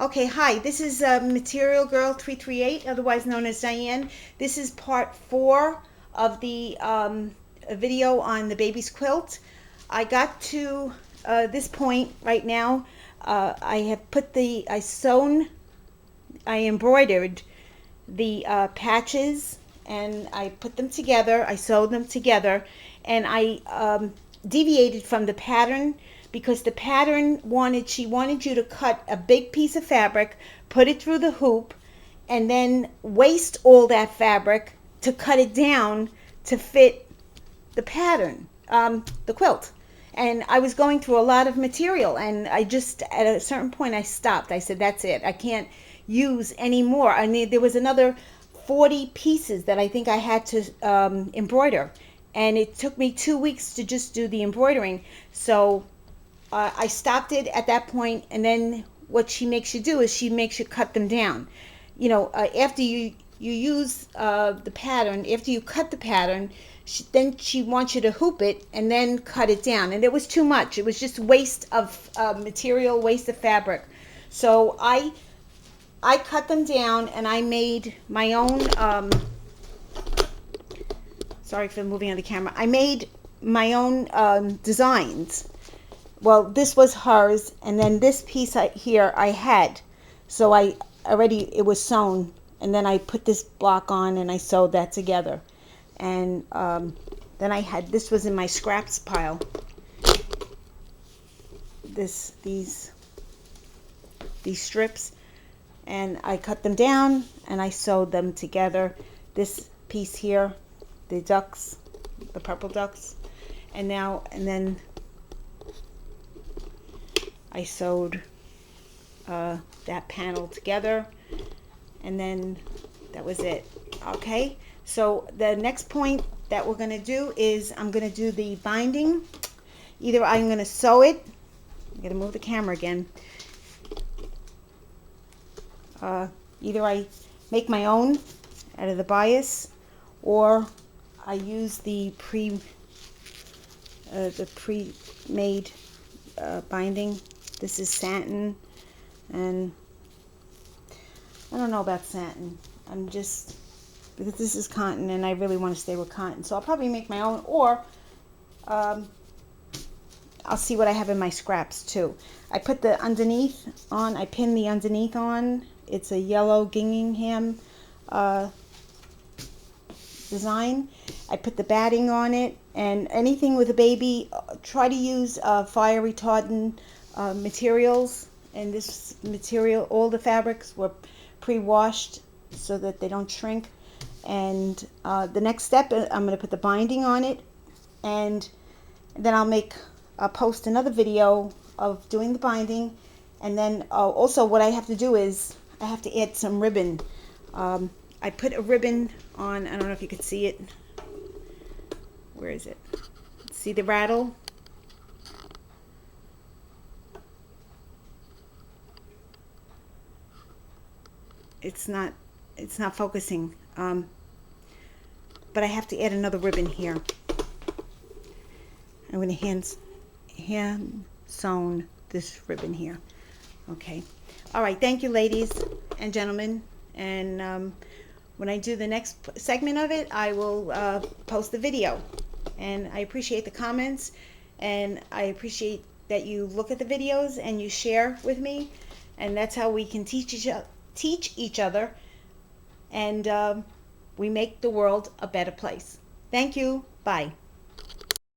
Okay, hi, this is Material Girl 338, otherwise known as Diane. This is part 4 of the video on the baby's quilt. I got to this point right now. I have put I embroidered the patches, and I put them together. I sewed them together, and I deviated from the pattern because the pattern she wanted you to cut a big piece of fabric, put it through the hoop, and then waste all that fabric to cut it down to fit the pattern, the quilt. And I was going through a lot of material, and I just, at a certain point, I stopped. I said, that's it. I can't use any more. I mean, there was another 40 pieces that I think I had to embroider, and it took me 2 weeks to just do the embroidering. So I stopped it at that point, and then what she makes you do is she makes you cut them down. You know, after you use the pattern, after you cut the pattern, then she wants you to hoop it and then cut it down. And it was too much. It was just waste of material, waste of fabric. So I cut them down, and I made my own, sorry for moving on the camera. I made my own designs. Well, this was hers, and then this piece here I had. So it was sewn, and then I put this block on and I sewed that together. And then this was in my scraps pile. These strips, and I cut them down and I sewed them together. This piece here, the ducks, the purple ducks, and then I sewed that panel together, and then that was it. Okay, so the next point that we're going to do is I'm going to do the binding. Either I'm going to sew it, I'm going to move the camera again. Either I make my own out of the bias, or I use the pre-made binding. This is satin, and I don't know about satin. Because this is cotton, and I really want to stay with cotton. So I'll probably make my own, or I'll see what I have in my scraps too. I put the underneath on. I pinned the underneath on. It's a yellow gingham design. I put the batting on it, and anything with a baby, try to use fire retardant materials. And this material, all the fabrics were pre-washed so that they don't shrink. And the next step, I'm going to put the binding on it, and then I'll post another video of doing the binding. And then also what I have to do is I have to add some ribbon. I put a ribbon on. I don't know if you can see it. Where is it? See the rattle? It's not focusing. But I have to add another ribbon here. I'm going to hand sewn this ribbon here. Okay. All right. Thank you, ladies and gentlemen. And when I do the next segment of it, I will post the video. And I appreciate the comments, and I appreciate that you look at the videos and you share with me. And that's how we can teach each other, and we make the world a better place. Thank you. Bye.